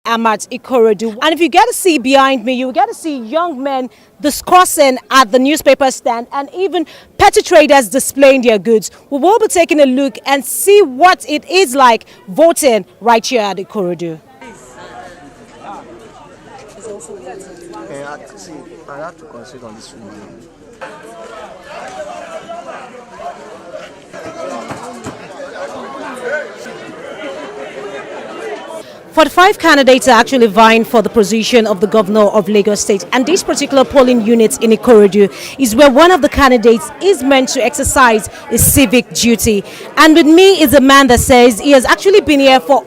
I'm at Ikorodu. And if you get to see behind me, you get to see young men discussing at the newspaper stand and even petty traders displaying their goods. We will be taking a look and see what it is like voting right here at Ikorodu. I have to concentrate on this woman. For the 5 candidates are actually vying for the position of the governor of Lagos State, and this particular polling unit in Ikorodu is where one of the candidates is meant to exercise his civic duty. And with me is a man that says he has actually been here for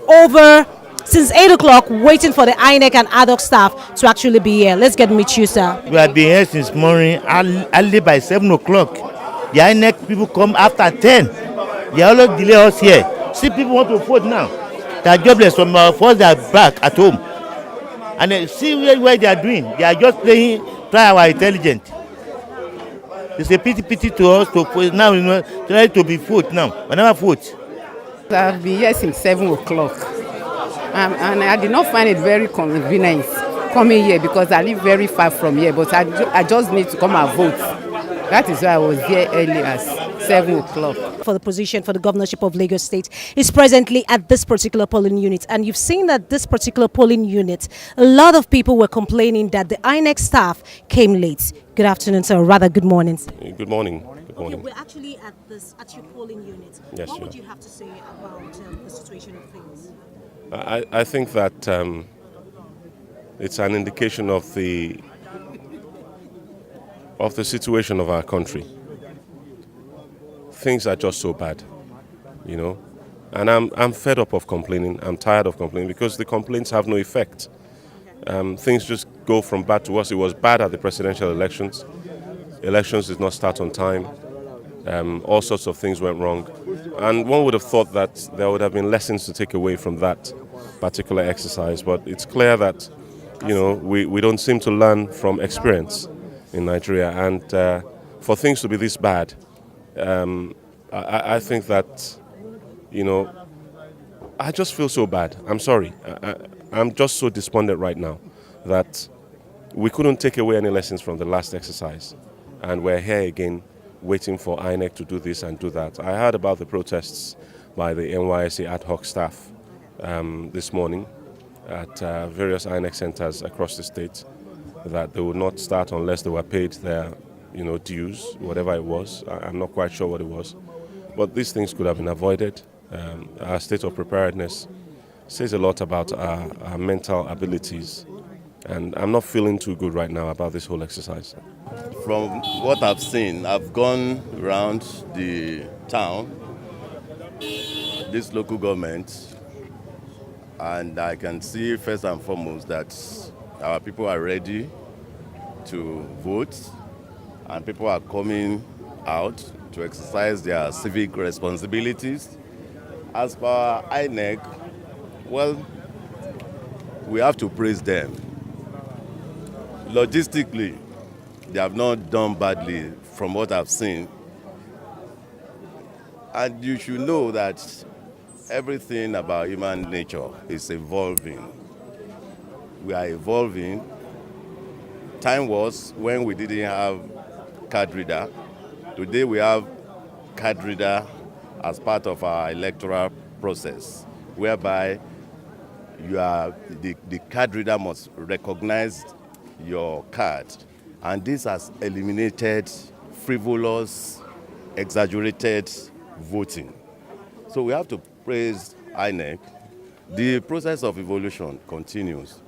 since 8 o'clock waiting for the INEC and ad hoc staff to actually be here. Let's get meet you, sir. We have been here since morning, early by 7 o'clock. The INEC people come after 10. They always delay us here. See, people want to vote now. They are jobless from first they are back at home. And see where they are doing. They are just playing, try our intelligence. It's a pity to us to vote now, try to be vote now. We never vote. I've been here since 7 o'clock. And I did not find it very convenient coming here because I live very far from here, but I just need to come and vote. That is why I was here early as 7 o'clock. For the position for the governorship of Lagos State is presently at this particular polling unit. And you've seen that this particular polling unit, a lot of people were complaining that the INEC staff came late. Good afternoon, sir, or rather good morning. Good morning. Good morning. Okay, we're actually at your polling unit. Yes, what would you have to say about the situation of things? I think that it's an indication of the situation of our country. Things are just so bad, and I'm fed up of complaining. I'm tired of complaining because the complaints have no effect. Things just go from bad to worse. It was bad at the presidential elections. Elections did not start on time. All sorts of things went wrong. And one would have thought that there would have been lessons to take away from that particular exercise. But it's clear that, we don't seem to learn from experience in Nigeria. And for things to be this bad, I think that, I just feel so bad. I'm sorry. I'm just so despondent right now that we couldn't take away any lessons from the last exercise. And we're here again waiting for INEC to do this and do that. I heard about the protests by the NYSC ad hoc staff this morning at various INEC centers across the state, that they would not start unless they were paid their dues, whatever it was. I'm not quite sure what it was. But these things could have been avoided. Our state of preparedness says a lot about our mental abilities. And I'm not feeling too good right now about this whole exercise. From what I've seen, I've gone around the town, this local government, and I can see first and foremost that our people are ready to vote, and people are coming out to exercise their civic responsibilities. As for INEC, well, we have to praise them. Logistically, they have not done badly from what I've seen. And you should know that everything about human nature is evolving. We are evolving. Time was when we didn't have card reader. Today we have card reader as part of our electoral process, whereby the card reader must recognize your card. And this has eliminated frivolous, exaggerated voting. So we have to praise INEC. The process of evolution continues.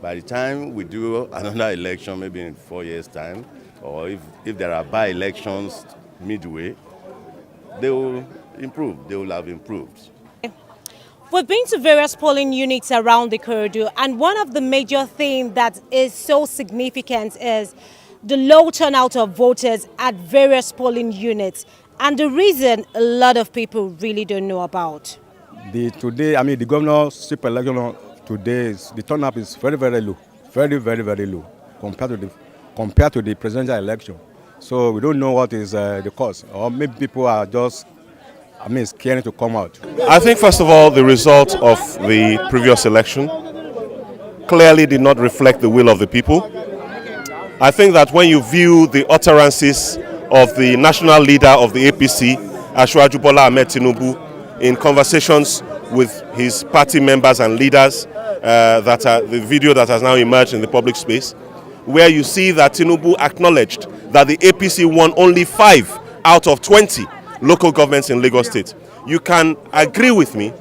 By the time we do another election, maybe in 4 years' time, or if there are by-elections midway, they will improve. They will have improved. We've been to various polling units around the Ikorodu, and one of the major things that is so significant is the low turnout of voters at various polling units, and the reason a lot of people really don't know about. The governorship election today, the turnout is very, very low, very low compared to the presidential election. So we don't know what is the cause, or maybe people are just scared to come out. I think, first of all, the result of the previous election clearly did not reflect the will of the people. I think that when you view the utterances of the national leader of the APC, Asiwaju Bola Ahmed Tinubu, in conversations with his party members and leaders, that are the video that has now emerged in the public space, where you see that Tinubu acknowledged that the APC won only 5 out of 20 local governments in Lagos State. You can agree with me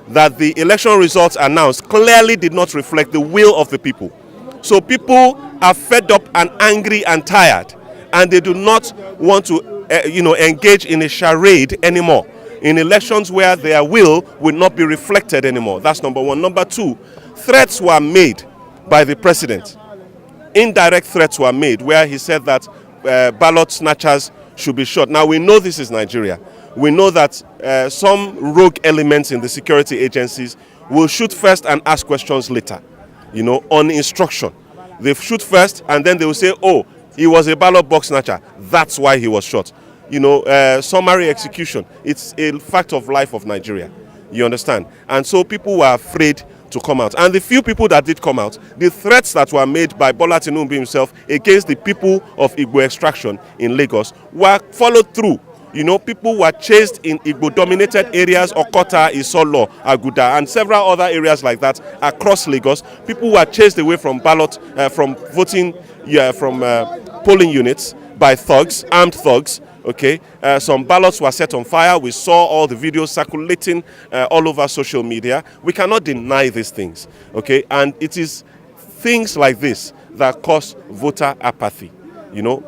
that the election results announced clearly did not reflect the will of the people. So people are fed up and angry and tired, and they do not want to engage in a charade anymore in elections where their will not be reflected anymore. That's number one. Number two, threats were made by the president. Indirect threats were made where he said that ballot snatchers should be shot. Now, we know this is Nigeria. We know that some rogue elements in the security agencies will shoot first and ask questions later, on instruction. They shoot first and then they will say, oh, he was a ballot box snatcher. That's why he was shot. Summary execution. It's a fact of life of Nigeria. You understand? And so people were afraid to come out. And the few people that did come out, the threats that were made by Bola Tinubu himself against the people of Igbo extraction in Lagos were followed through. People were chased in Igbo-dominated areas, Okota, Isolo, Aguda, and several other areas like that across Lagos. People were chased away from from polling units by thugs, armed thugs. Okay, some ballots were set on fire. We saw all the videos circulating all over social media. We cannot deny these things. Okay, and it is things like this that cause voter apathy.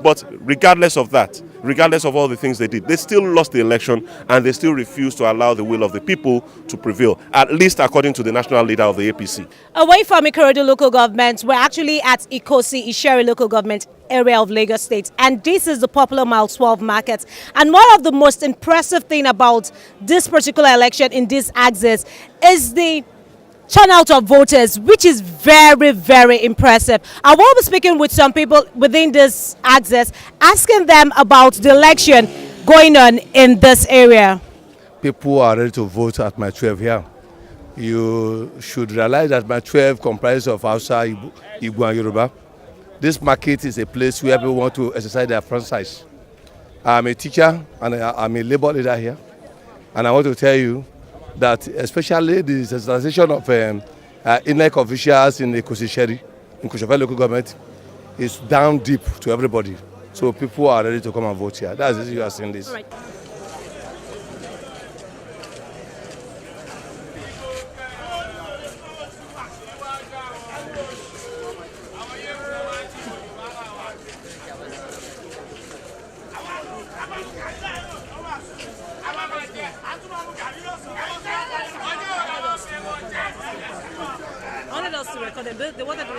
But regardless of that, regardless of all the things they did, they still lost the election and they still refused to allow the will of the people to prevail, at least according to the national leader of the APC. Away from Ikorodu local government, we're actually at Ikosi, Isheri local government area of Lagos State, and this is the popular Mile 12 market. And one of the most impressive thing about this particular election in this axis is the turnout of voters, which is very, very impressive. I will be speaking with some people within this axis, asking them about the election going on in this area. People are ready to vote at Mile 12 here. You should realize that Mile 12 comprises of Hausa, Igbo and Yoruba. This market is a place where people want to exercise their franchise. I'm a teacher and I'm a labor leader here, and I want to tell you that especially the sensitization of INEC officials in the Ikosi in Kosovo local government is down deep to everybody. So people are ready to come and vote here. That's it, you are seeing this. Right. I wanted us to record them. They wanted to